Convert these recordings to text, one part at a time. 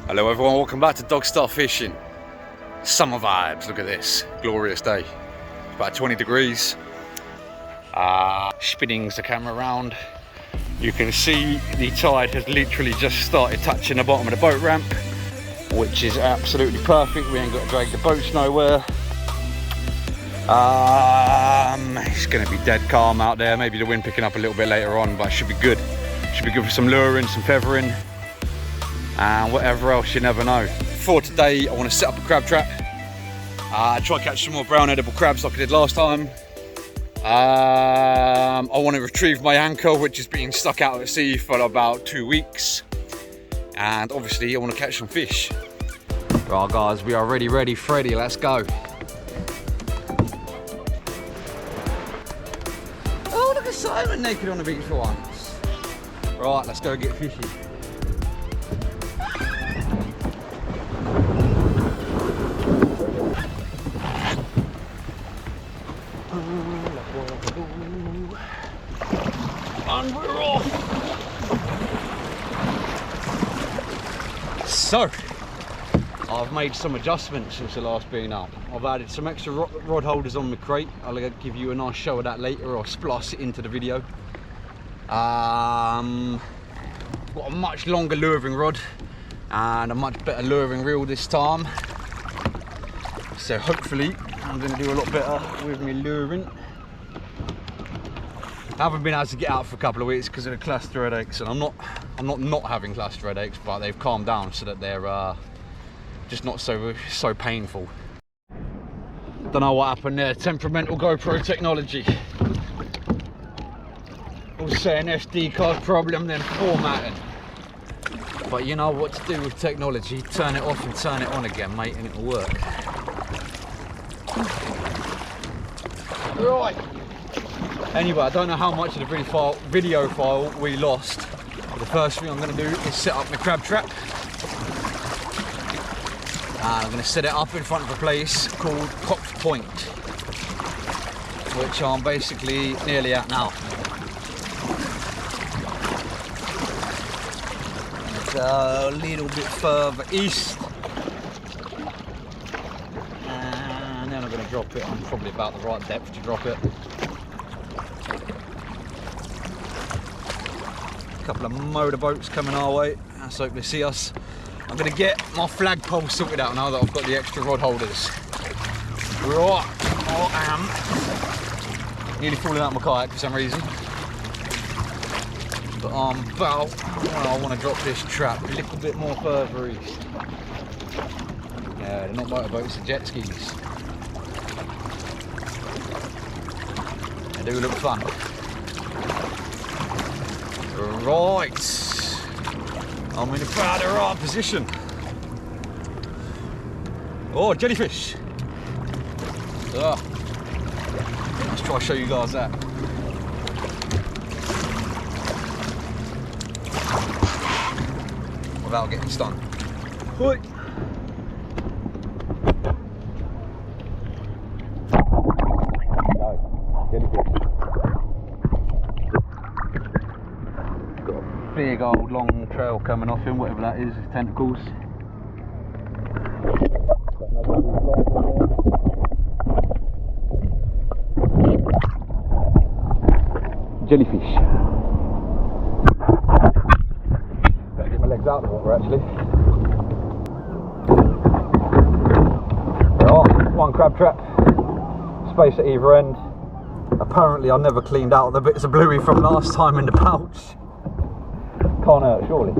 Hello everyone, welcome back to Dog Star Fishing. Summer vibes, look at this, glorious day. It's about 20 degrees. Spinning the camera around. You can see the tide has literally just started touching the bottom of the boat ramp, which is absolutely perfect. We ain't got to drag the boats nowhere. It's going to be dead calm out there. Maybe the wind picking up a little bit later on, but it should be good. Should be good for some luring, some feathering, and whatever else, you never know. For today, I want to set up a crab trap. Try to catch some more brown edible crabs like I did last time. I want to retrieve my anchor, which has been stuck out at sea for about 2 weeks. And obviously I want to catch some fish. Right guys, we are ready, Freddy, let's go. Oh, look at Simon naked on the beach for once. Right, let's go get fishy. And we're off! So, I've made some adjustments since the last being out. I've added some extra rod holders on my crate. I'll give you a nice show of that later, or splice it into the video. Got a much longer luring rod and a much better luring reel this time. So hopefully I'm going to do a lot better with my luring. I haven't been able to get out for a couple of weeks because of the cluster headaches, and I'm not having cluster headaches, but they've calmed down so that they're just not so painful. Don't know what happened there. Temperamental GoPro technology. We'll say an SD card problem, then formatting. But you know what to do with technology. Turn it off and turn it on again, mate, and it'll work. Right. Anyway, I don't know how much of the video file we lost. But the first thing I'm going to do is set up my crab trap. And I'm going to set it up in front of a place called Cox Point, which I'm basically nearly at now. It's a little bit further east. And then I'm going to drop it. I'm probably about the right depth to drop it. A couple of motorboats coming our way. Let's hope they see us. I'm going to get my flagpole sorted out now that I've got the extra rod holders. Right, I am nearly falling out of my kayak for some reason. But I'm about, I want to drop this trap a little bit more further east. Yeah, they're not motorboats, they're jet skis. They do look fun. Right, I'm in about the right position. Oh, jellyfish. Let's try to show you guys that. Without getting stung. Oi. No, jellyfish. Big old long trail coming off him, whatever that is, his tentacles. Jellyfish. Better get my legs out of the water actually. Right, one crab trap, space at either end. Apparently I never cleaned out the bits of bluey from last time in the pouch. Can't hurt, surely.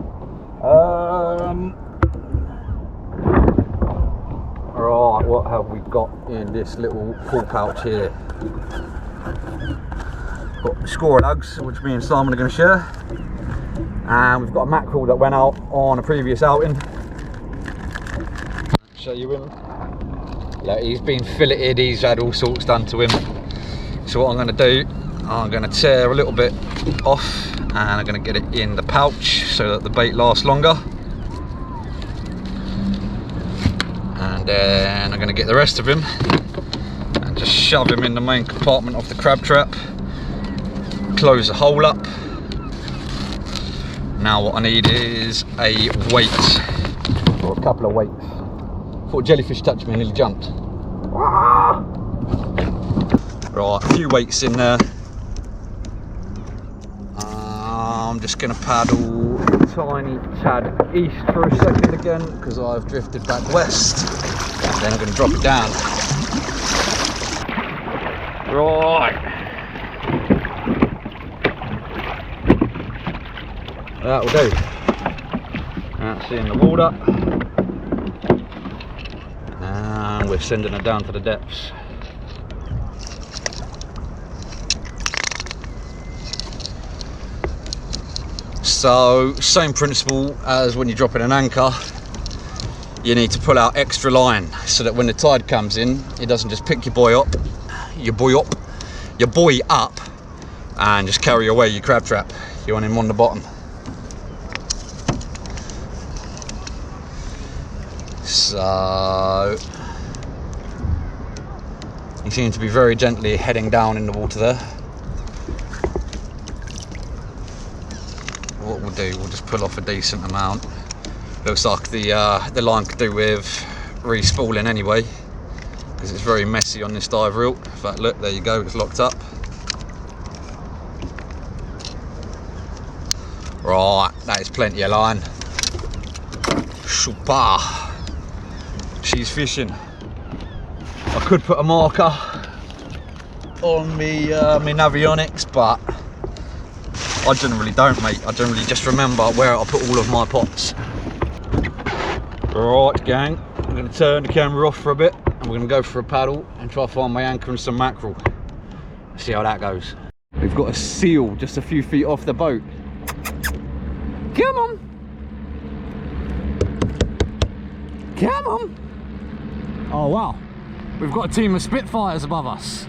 Right, what have we got in this little full pouch here? Got squirrel eggs, which me and Simon are going to share. And we've got a mackerel that went out on a previous outing. Show you him. Look, he's been filleted, he's had all sorts done to him. So what I'm going to do, I'm going to tear a little bit off. And I'm going to get it in the pouch so that the bait lasts longer. And then I'm going to get the rest of him and just shove him in the main compartment of the crab trap. Close the hole up. Now what I need is a weight. or a couple of weights. Thought a jellyfish touched me and nearly jumped. Right, a few weights in there. I'm just going to paddle a tiny tad east for a second again because I've drifted back west. Then I'm going to drop it down. Right. That will do. That's in the water. And we're sending it down to the depths. So, same principle as when you're dropping an anchor. You need to pull out extra line so that when the tide comes in, it doesn't just pick your buoy up, and just carry away your crab trap. You want him on the bottom. So, you seem to be very gently heading down in the water there. What we'll do, we'll just pull off a decent amount. Looks like the line could do with re-spooling anyway, because it's very messy on this dive reel. In fact, look, there you go, it's locked up. Right, that is plenty of line. Super. She's fishing. I could put a marker on me Navionics, but I generally don't, mate. I generally just remember where I put all of my pots. Right, gang, I'm going to turn the camera off for a bit and we're going to go for a paddle and try to find my anchor and some mackerel. See how that goes. We've got a seal just a few feet off the boat. Come on! Come on! Oh wow, we've got a team of Spitfires above us.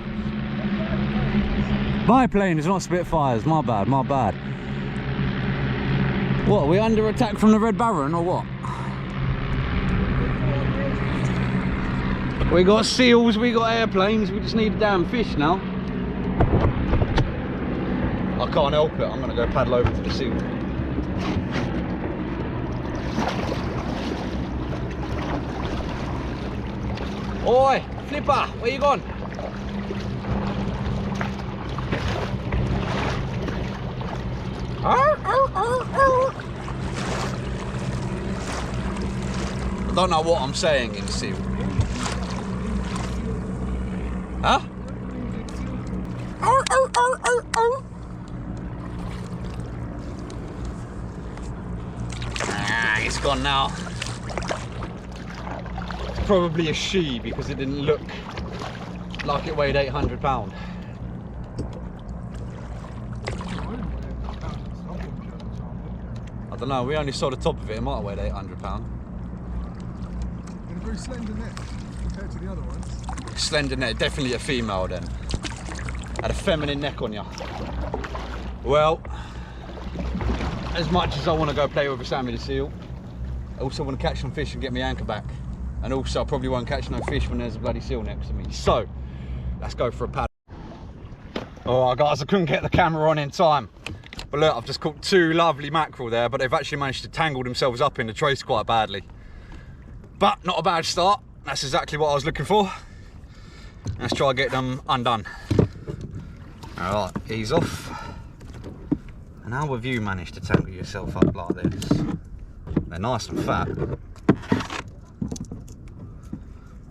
Biplane is not Spitfires, my bad, my bad. What, are we under attack from the Red Baron or what? We got seals, we got airplanes, we just need a damn fish now. I can't help it, I'm gonna go paddle over to the seal. Oi, Flipper, where you gone? I don't know what I'm saying in seal. Huh? Ah, it's gone now. It's probably a she because it didn't look like it weighed 800 pounds. I don't know, we only saw the top of it, it might have weighed 800 pounds. Got a very slender neck compared to the other ones. Slender neck, definitely a female then. Had a feminine neck on you. Well, as much as I want to go play with a Sammy the seal, I also want to catch some fish and get my anchor back. And also I probably won't catch no fish when there's a bloody seal next to me. So, let's go for a paddle. Alright guys, I couldn't get the camera on in time. But look, I've just caught two lovely mackerel there, but they've actually managed to tangle themselves up in the trace quite badly. But not a bad start. That's exactly what I was looking for. Let's try and get them undone. Alright, ease off. And how have you managed to tangle yourself up like this? They're nice and fat.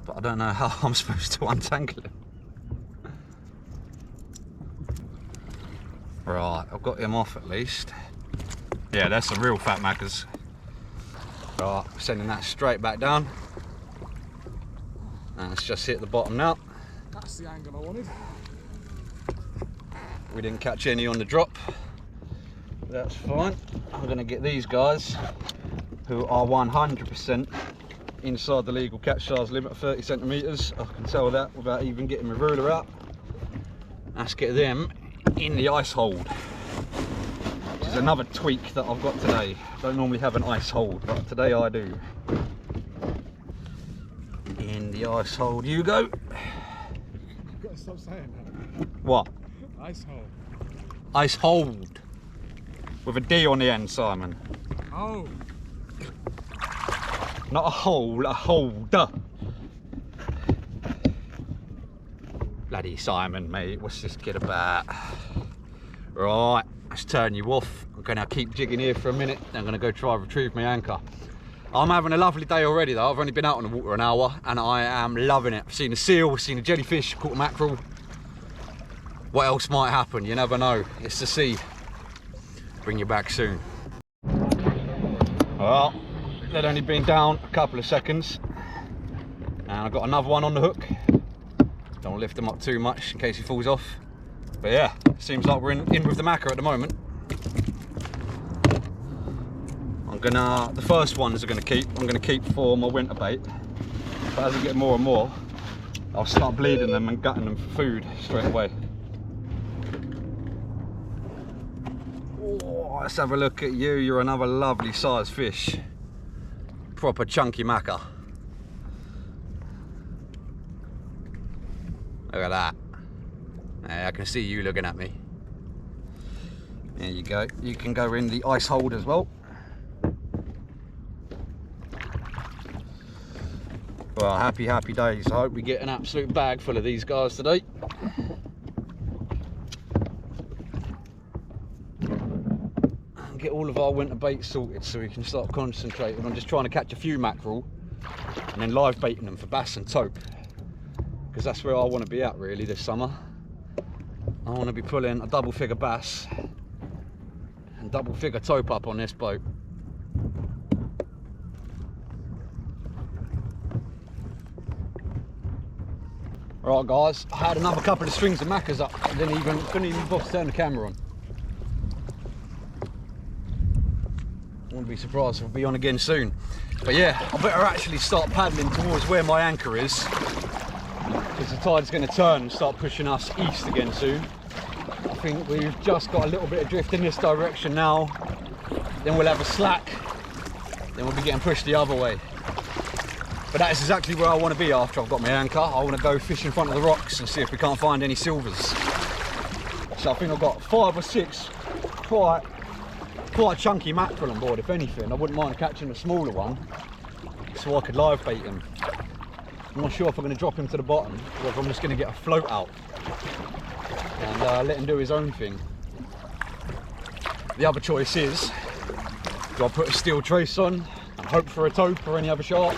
But I don't know how I'm supposed to untangle them. Right, I've got him off at least. Yeah, that's some real fat mackers. Right, sending that straight back down. And it's just hit the bottom now. That's the angle I wanted. We didn't catch any on the drop. That's fine. I'm going to get these guys, who are 100% inside the legal catch size limit of 30 centimetres. I can tell that without even getting my ruler out. Let's get them in the ice hold, which is another tweak that I've got today. I don't normally have an ice hold, but today I do. In the ice hold you go. You've got to stop saying that. What? Ice hold. Ice hold. With a D on the end, Simon. Oh. Not a hole, a holder. Bloody Simon, mate, what's this kid about? Right, let's turn you off. I'm gonna keep jigging here for a minute. I'm gonna go try and retrieve my anchor. I'm having a lovely day already though. I've only been out on the water an hour and I am loving it. I've seen a seal, seen a jellyfish, caught a mackerel. What else might happen? You never know. It's the sea. Bring you back soon. Well, they'd only been down a couple of seconds. And I've got another one on the hook. Don't lift them up too much in case he falls off. But yeah, seems like we're in with the mackerel at the moment. The first ones I'm gonna keep for my winter bait. But as I get more and more, I'll start bleeding them and gutting them for food straight away. Oh, let's have a look at you. You're another lovely sized fish. Proper chunky mackerel. Look at that. Hey, I can see you looking at me. There you go. You can go in the ice hold as well. Well, happy days. I hope we get an absolute bag full of these guys today. And get all of our winter bait sorted so we can start concentrating on just trying to catch a few mackerel and then live baiting them for bass and taupe. Because that's where I want to be at really this summer. I want to be pulling a double figure bass and double figure taupe up on this boat. Right guys, I had another couple of strings of maccas up. I couldn't even bother to turn the camera on. Wouldn't be surprised if I'll be on again soon. But yeah, I better actually start paddling towards where my anchor is, because the tide's going to turn and start pushing us east again soon. I think we've just got a little bit of drift in this direction now, then we'll have a slack, then we'll be getting pushed the other way. But that is exactly where I want to be after I've got my anchor. I want to go fish in front of the rocks and see if we can't find any silvers. So I think I've got 5 or 6 quite chunky mackerel on board. If anything, I wouldn't mind catching a smaller one so I could live bait him. I'm not sure if I'm going to drop him to the bottom or if I'm just going to get a float out and let him do his own thing. The other choice is, do I put a steel trace on and hope for a taupe or any other shark?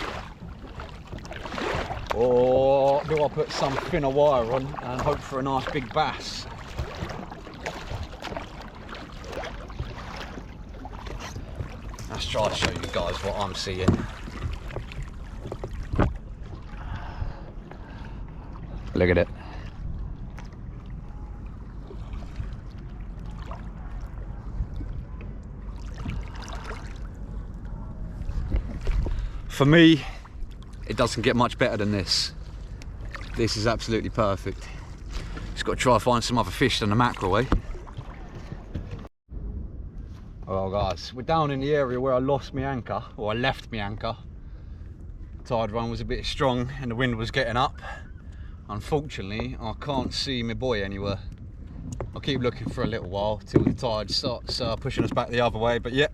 Or do I put some thinner wire on and hope for a nice big bass? Let's try to show you guys what I'm seeing. Look at it. For me, it doesn't get much better than this. This is absolutely perfect. Just got to try and find some other fish than the mackerel, eh? Well guys, we're down in the area where I lost my anchor, or I left my anchor. The tide run was a bit strong and the wind was getting up. Unfortunately, I can't see my boy anywhere. I'll keep looking for a little while till the tide starts pushing us back the other way, but yeah,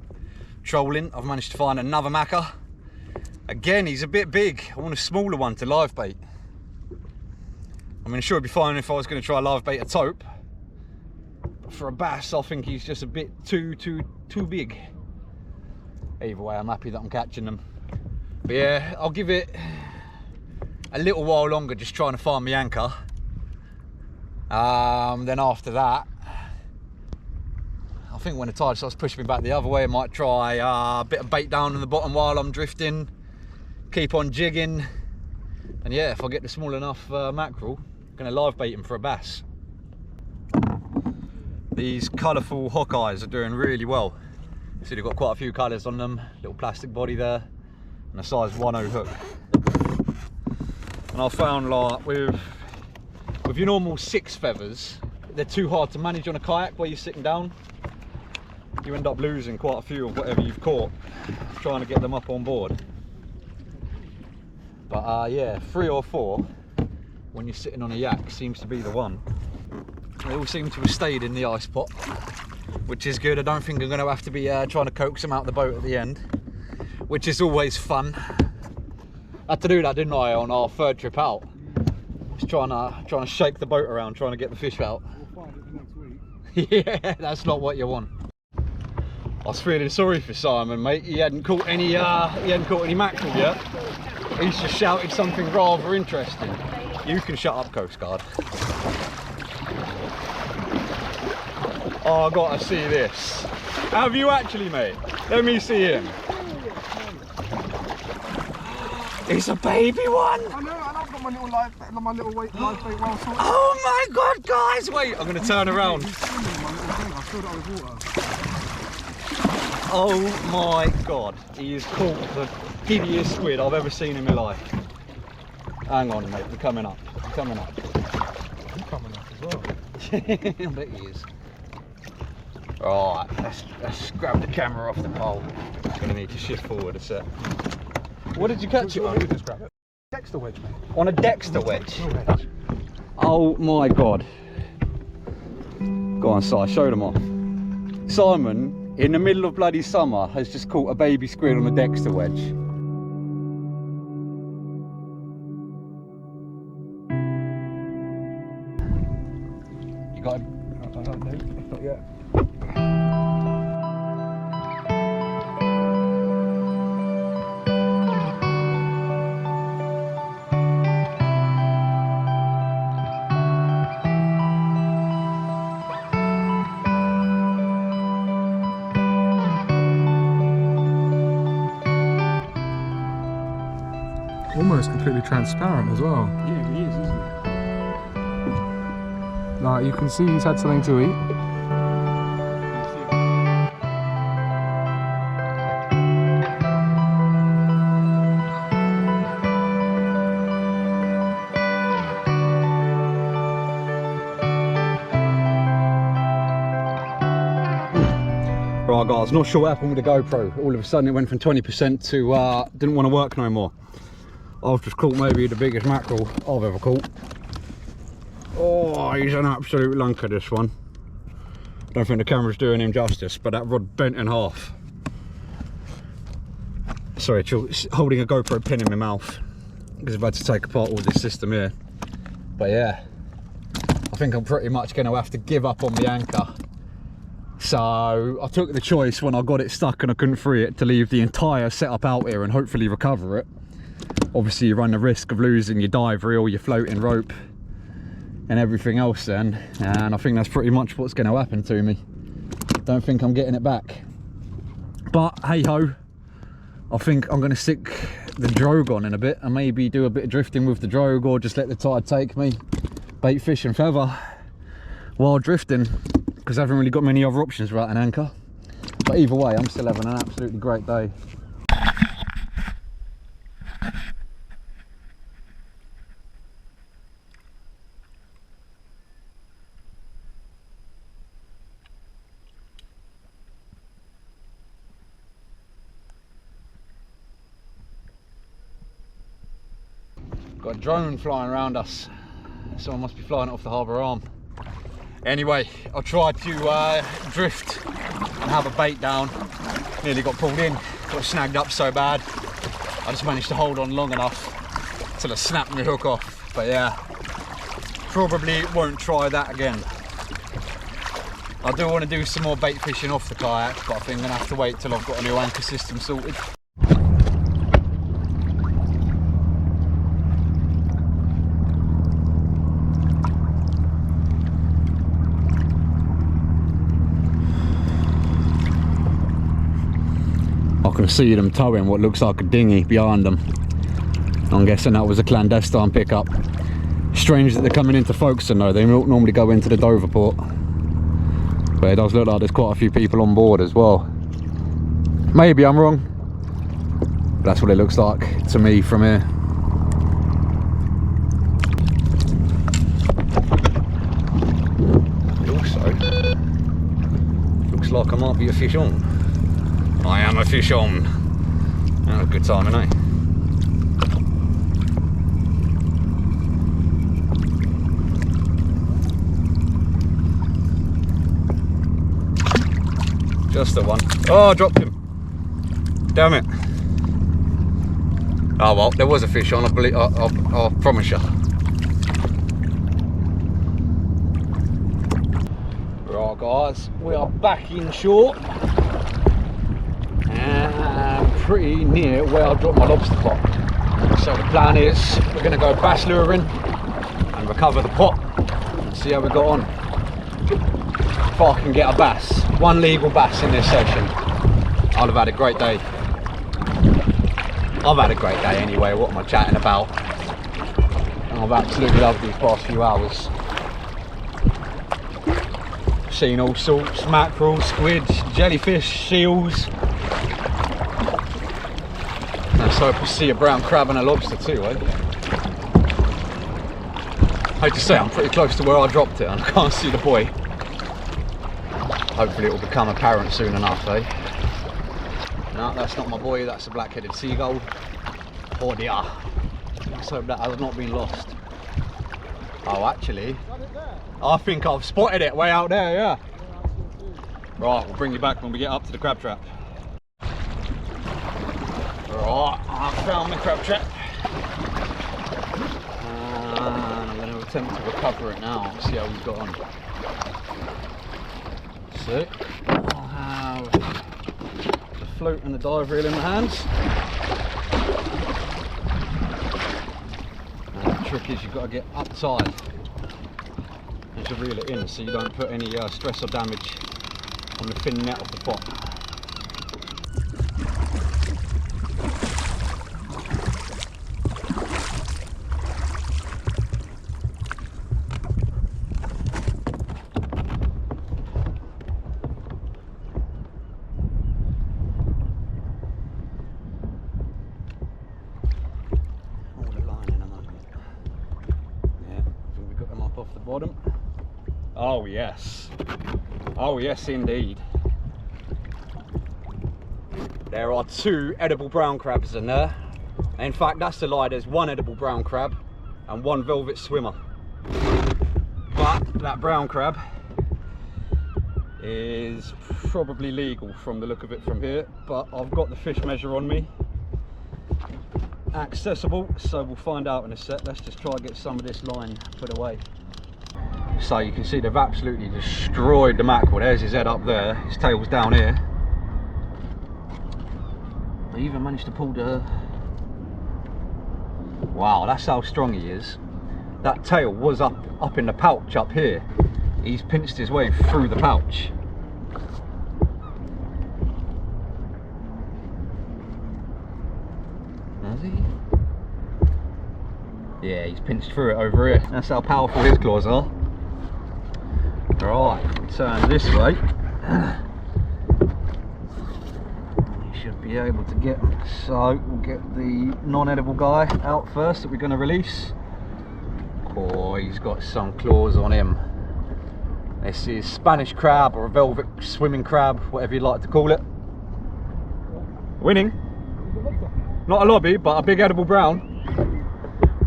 trolling, I've managed to find another mackerel. Again, he's a bit big. I want a smaller one to live bait. I mean, sure it'd be fine if I was going to try live bait a taupe. But for a bass, I think he's just a bit too big. Either way, I'm happy that I'm catching them. But yeah, I'll give it a little while longer just trying to find my anchor. Then after that, I think when the tide starts pushing me back the other way, I might try a bit of bait down in the bottom while I'm drifting. Keep on jigging, and yeah, if I get the small enough mackerel, I'm going to live bait him for a bass. These colourful Hawkeyes are doing really well. See, they've got quite a few colours on them, little plastic body there, and a size 1/0 hook. And I found, like, with your normal 6 feathers, they're too hard to manage on a kayak where you're sitting down. You end up losing quite a few of whatever you've caught trying to get them up on board. But yeah, 3 or 4 when you're sitting on a yak seems to be the one. They all seem to have stayed in the ice pot, which is good. I don't think I'm going to have to be trying to coax them out the boat at the end, which is always fun. Had to do that, didn't I, on our third trip out? Just trying to shake the boat around, trying to get the fish out. We'll find it the next week. Yeah, that's not what you want. I was feeling sorry for Simon, mate. He hadn't caught any mackerel yet. He's just shouted something rather interesting. You can shut up, Coast Guard. Oh, I gotta see this. Have you actually, mate? Let me see him. It's a baby one. I know, and I've got my little life bait well sorted. Oh my God, guys! Wait, I'm gonna turn around. He's swimming, my little thing. I filled it with water. Oh my God, he is caught the giddiest squid I've ever seen in my life. Hang on, mate, we're coming up. We're coming up. I'm coming up as well. I bet he is. Alright, let's grab the camera off the pole. Gonna need to shift forward a sec. What did you catch it on? Just grab it. Dexter wedge, mate. On a Dexter wedge? Real wedge. Oh my God. Go on, Si, show them off. Simon, in the middle of bloody summer, has just caught a baby squid on a Dexter wedge. You got him? I don't know. Not yet. Almost completely transparent as well. Yeah, he is, isn't he? Like, you can see he's had something to eat. Right guys, not sure what happened with the GoPro. All of a sudden it went from 20% to didn't want to work no more. I've just caught maybe the biggest mackerel I've ever caught. Oh, he's an absolute lunker, this one. Don't think the camera's doing him justice, but that rod bent in half. Sorry, holding a GoPro pin in my mouth because I've had to take apart all this system here. But yeah, I think I'm pretty much going to have to give up on the anchor. So I took the choice when I got it stuck and I couldn't free it to leave the entire setup out here and hopefully recover it. Obviously you run the risk of losing your dive reel, your floating rope and everything else then, and I think that's pretty much what's going to happen to me. Don't think I'm getting it back, but hey ho, I think I'm going to stick the drogue on in a bit and maybe do a bit of drifting with the drogue, or just let the tide take me, bait, fish and feather while drifting, because I haven't really got many other options without an anchor. But either way, I'm still having an absolutely great day. Got a drone flying around us. Someone must be flying it off the harbour arm. Anyway, I tried to drift and have a bait down. Nearly got pulled in, got snagged up so bad. I just managed to hold on long enough till I snapped my hook off. But yeah, probably won't try that again. I do want to do some more bait fishing off the kayak, but I think I'm going to have to wait till I've got a new anchor system sorted. I can see them towing what looks like a dinghy behind them. I'm guessing that was a clandestine pickup. Strange that they're coming into Folkestone though, they don't normally go into the Dover port. But it does look like there's quite a few people on board as well. Maybe I'm wrong, but that's what it looks like to me from here. It also looks like I might be a fish on. I am a fish on. That was a good timing, eh? Just the one. Oh, I dropped him. Damn it. Oh well, there was a fish on, I promise you. Right guys, we are back inshore. And pretty near where I dropped my lobster pot. So the plan is, we're going to go bass luring and recover the pot and see how we got on. If I can get a bass, one legal bass in this session, I'll have had a great day. I've had a great day anyway, what am I chatting about? I've absolutely loved these past few hours. Seen all sorts, mackerel, squid, jellyfish, seals. And so I see a brown crab and a lobster too, eh? I hate to say, I'm pretty close to where I dropped it and I can't see the buoy. Hopefully it will become apparent soon enough, eh? No, that's not my buoy, that's a black-headed seagull. Oh dear. Let's hope that has not been lost. Oh, actually, I think I've spotted it way out there, yeah. Right, we'll bring you back when we get up to the crab trap. Right, I've found the crab trap. And I'm going to attempt to recover it now, see how we've got on. So, I'll have the float and the dive reel in my hands. And the trick is you've got to get upside and to reel it in so you don't put any stress or damage on the thin net of the pot. Bottom. Oh yes, oh yes indeed. There are 2 edible brown crabs in there. In fact, that's a lie, there's 1 edible brown crab and 1 velvet swimmer. But that brown crab is probably legal from the look of it from here, but I've got the fish measure on me, accessible, so we'll find out in a sec. Let's just try and get some of this line put away. So you can see they've absolutely destroyed the mackerel. There's his head up there, his tail's down here. They even managed to pull the... Wow, that's how strong he is. That tail was up in the pouch up here. He's pinched his way through the pouch. Has he? Yeah, he's pinched through it over here. That's how powerful his claws are. Right, turn this way. You should be able to get them. So we'll get the non-edible guy out first that we're going to release. Oh, he's got some claws on him. This is Spanish crab or a velvet swimming crab, whatever you like to call it. Winning. Not a lobby, but a big edible brown.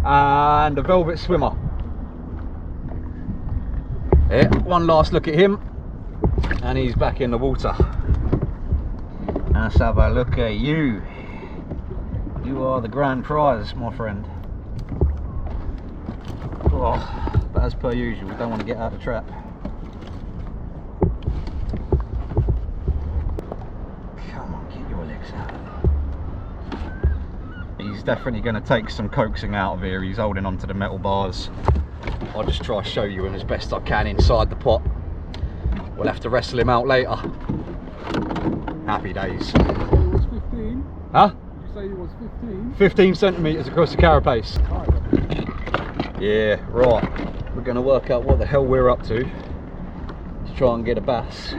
And a velvet swimmer. Yeah, one last look at him and he's back in the water. Let's have a look at you. You are the grand prize, my friend. Oh, but as per usual, we don't want to get out of the trap. Come on, get your legs out. He's definitely going to take some coaxing out of here. He's holding onto the metal bars. I'll just try to show you him as best I can inside the pot. We'll have to wrestle him out later. Happy days. He was 15. Huh? You say he was 15? 15 centimetres across the carapace. Yeah, right. We're going to work out what the hell we're up to try and get a bass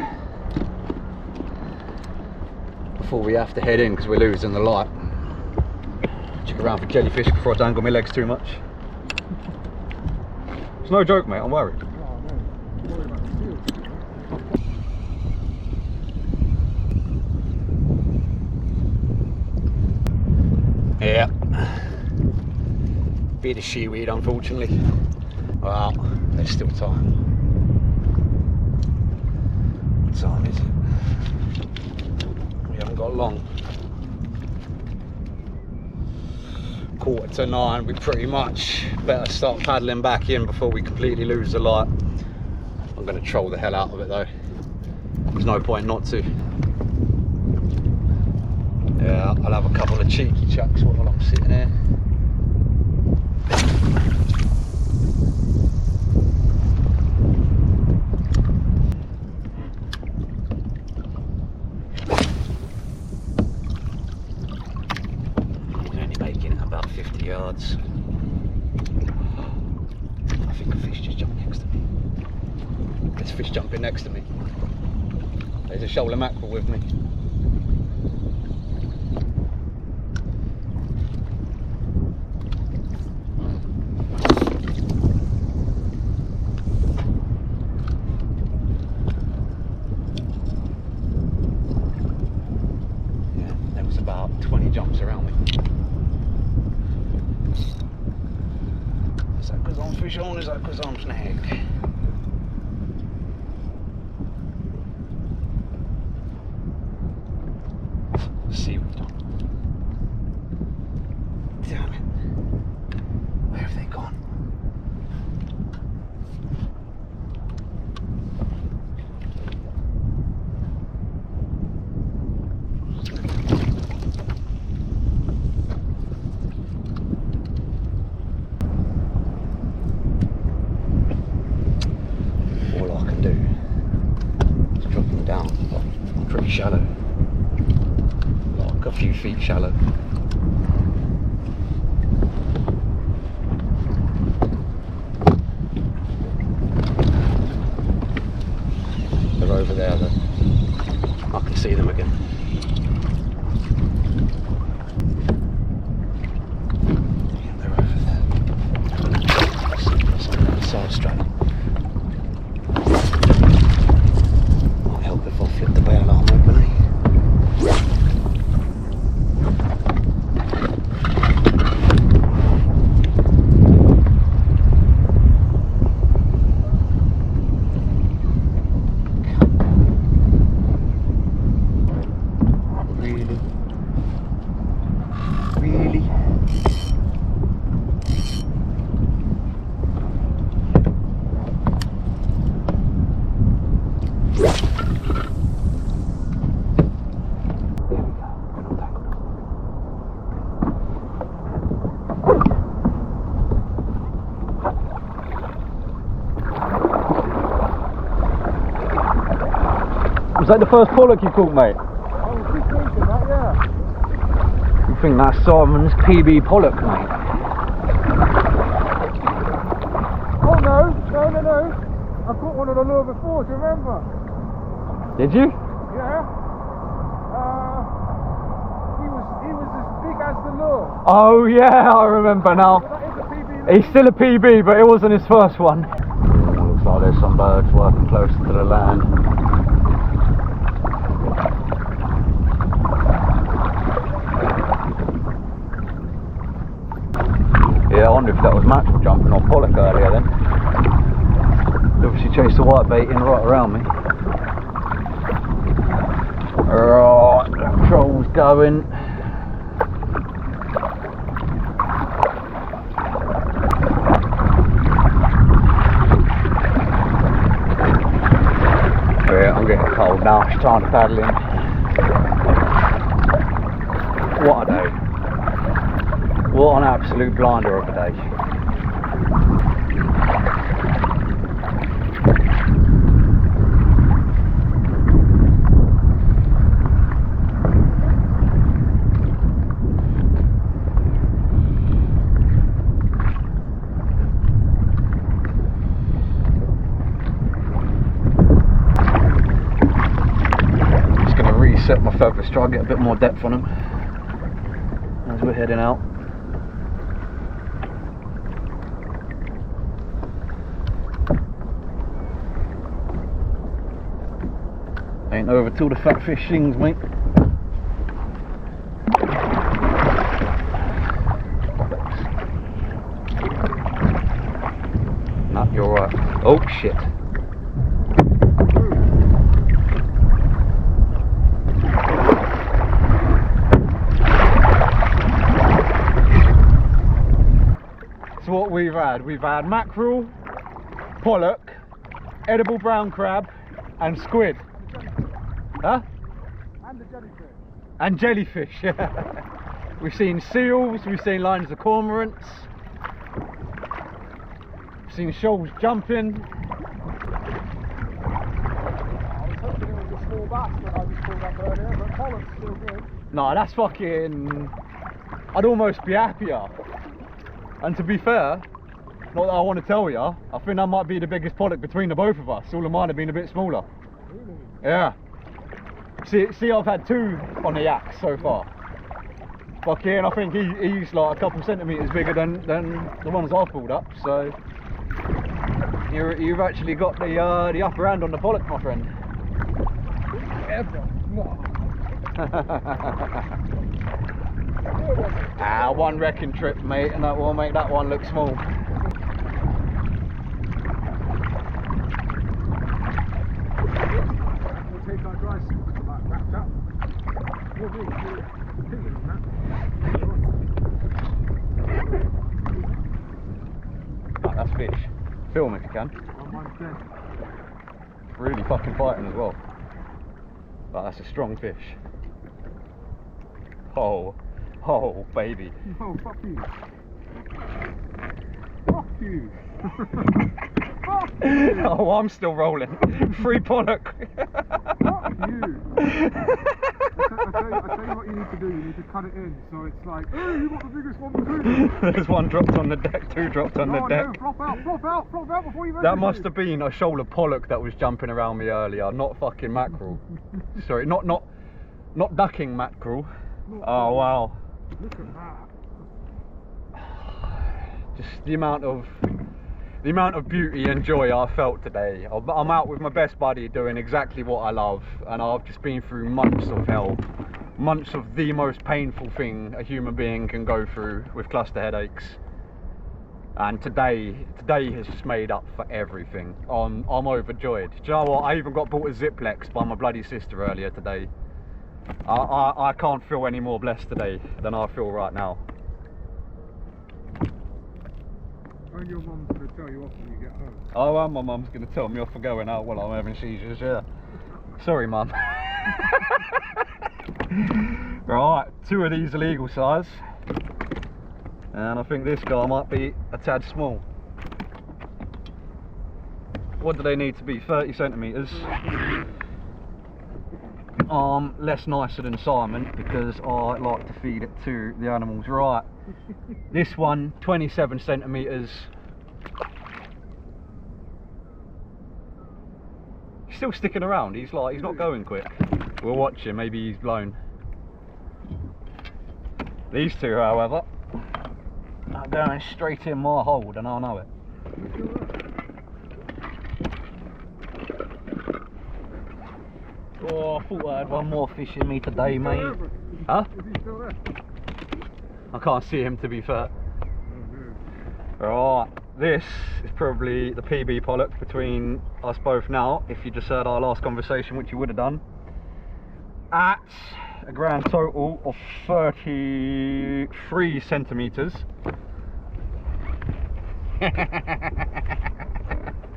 before we have to head in because we're losing the light. Check around for jellyfish before I dangle my legs too much. It's no joke, mate, I'm worried. Oh, man. I'm worried about the seals. Yeah. Bit of seaweed, unfortunately. Well, there's still time. What time is it? We haven't got long. 8:45, we pretty much better start paddling back in before we completely lose the light. I'm going to troll the hell out of it though. There's no point not to. Yeah, I'll have a couple of cheeky chucks while I'm sitting here. He's only making it about 50 yards. I think a fish just jumped next to me. There's a fish jumping next to me. There's a shoal of mackerel with me. Yeah, there was about 20 jumps around me. Is that because I'm fish on? Is that because I'm snagged? Seaweed. Damn it. Where have they gone? All I can do is drop them down. I'm pretty shallow. A few feet shallow. They're over there though. I can see them again. Yeah, they're over there. It's on that side strap. Might help if I flip the bail arm open, eh? Was that the first pollock you caught, mate? I was just thinking that, yeah. You think that's Simon's PB pollock, mate? Oh no. I caught one on the lure before, do you remember? Did you? Yeah. He was as big as the lure. Oh yeah, I remember now. But that is a PB. He's still a PB, but it wasn't his first one. Looks like there's some birds working closer to the land. Yeah, I wonder if that was Mackerel jumping on pollock earlier then. Obviously chased the whitebait in right around me. Right, the troll's going. Yeah, I'm getting cold now, it's time to paddle in. What a day. What an absolute blinder of a day. Just going to reset my feathers, try and get a bit more depth on them as we're heading out. Ain't over till the fat fish sings, mate. Nah, you're right. Oh shit. we've had? We've had mackerel, pollock, edible brown crab, and squid. Huh? And the jellyfish. And jellyfish, yeah. We've seen seals, we've seen lines of cormorants, we've seen shoals jumping. I was hoping it was a small bass when I just pulled up earlier, but pollock's still good. No, that's fucking... I'd almost be happier. And to be fair, not that I want to tell you, I think that might be the biggest pollock between the both of us. All of mine have been a bit smaller. Really? Yeah. See, I've had 2 on the yak so far. Fucking, I think he's like a couple centimetres bigger than the ones I've pulled up. So you've actually got the upper hand on the pollock, my friend. Ever? No. One wrecking trip, mate, and that will make that one look small. We'll take our dry suit wrapped up. We'll be pinging on that. Right, that's fish. Film if you can. On one thing. Really fucking fighting as well. But that's a strong fish. Oh, baby. No, fuck you. Fuck you. Fuck you. Oh, I'm still rolling. Free pollock. Fuck you. I tell you what you need to do. You need to cut it in so it's like, hey, you got the biggest one between. There's one dropped on the deck, 2 dropped on the deck. No, flop out before you That must have been a shoal of pollock that was jumping around me earlier, not fucking mackerel. Sorry, not ducking mackerel. Oh wow. Look at that. Just the amount of beauty and joy I felt today. I'm out with my best buddy doing exactly what I love, and I've just been through months of hell, months of the most painful thing a human being can go through with cluster headaches. And today has just made up for everything. I'm overjoyed. Do you know what? I even got bought a Ziplex by my bloody sister earlier today. I can't feel any more blessed today than I feel right now. And your mum's going to tell you off when you get home. Oh, and my mum's going to tell me off for going out while I'm having seizures, yeah. Sorry, mum. Right, 2 of these illegal size. And I think this guy might be a tad small. What do they need to be? 30 centimetres. Less nicer than Simon because I like to feed it to the animals. Right, this one 27 centimetres. He's still sticking around. He's not going quick. We'll watch him. Maybe he's blown. These 2, however, are going straight in my hold, and I know it. Oh, I thought I had one more fish in me today, mate. Huh? Is he still there? I can't see him, to be fair. Right, this is probably the PB pollock between us both now, if you just heard our last conversation, which you would have done. At a grand total of 33 centimetres.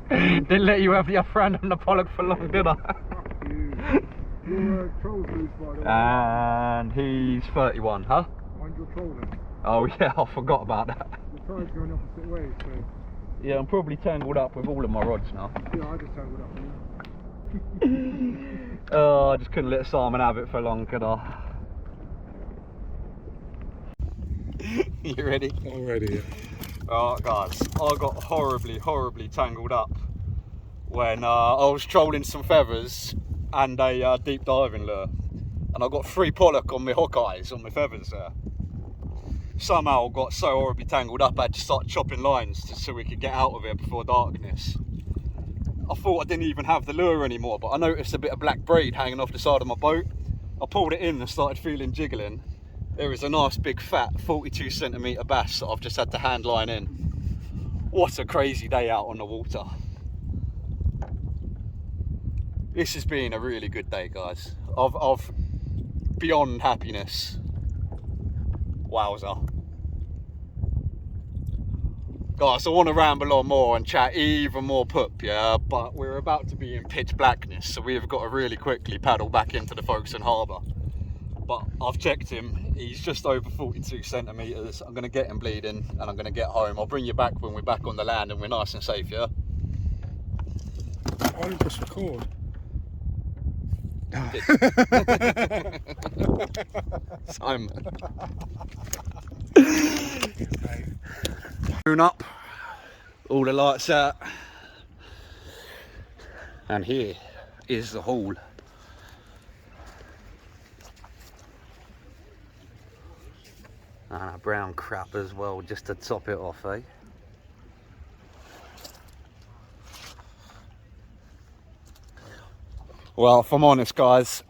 Didn't let you have the upper hand on the pollock for long, did I? Your troll's loose, by the way. And he's 31, huh? Mind your troll then. Oh yeah, I forgot about that. The tide's going opposite ways, so... Yeah, I'm probably tangled up with all of my rods now. Yeah, I just tangled up with you. Oh, I just couldn't let Simon have it for long, could I? You ready? I'm ready, yeah. Right guys, I got horribly tangled up when I was trolling some feathers and a deep diving lure, and I got 3 pollock on my hook eyes on my feathers there. Somehow I got so horribly tangled up I had to start chopping lines so we could get out of it before darkness. I thought I didn't even have the lure anymore, but I noticed a bit of black braid hanging off the side of my boat. I pulled it in and started feeling jiggling. There is a nice big fat 42 centimetre bass that I've just had to hand line in. What a crazy day out on the water. This has been a really good day, guys. Of beyond happiness. Wowza. Guys, I want to ramble on more and chat even more poop, yeah, but we're about to be in pitch blackness, so we've got to really quickly paddle back into the Folkestone Harbour. But I've checked him, he's just over 42 centimetres. I'm going to get him bleeding and I'm going to get home. I'll bring you back when we're back on the land and we're nice and safe, yeah? Why don't you just record? Simon. Moon up, all the lights out, and here is the haul. And a brown crap as well, just to top it off, eh? Well, if I'm honest, guys,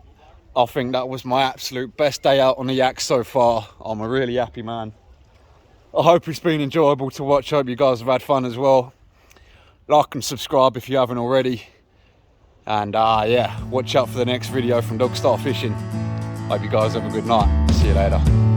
I think that was my absolute best day out on the yak so far. I'm a really happy man. I hope it's been enjoyable to watch. I hope you guys have had fun as well. Like and subscribe if you haven't already. And yeah, watch out for the next video from Dog Star Fishing. Hope you guys have a good night. See you later.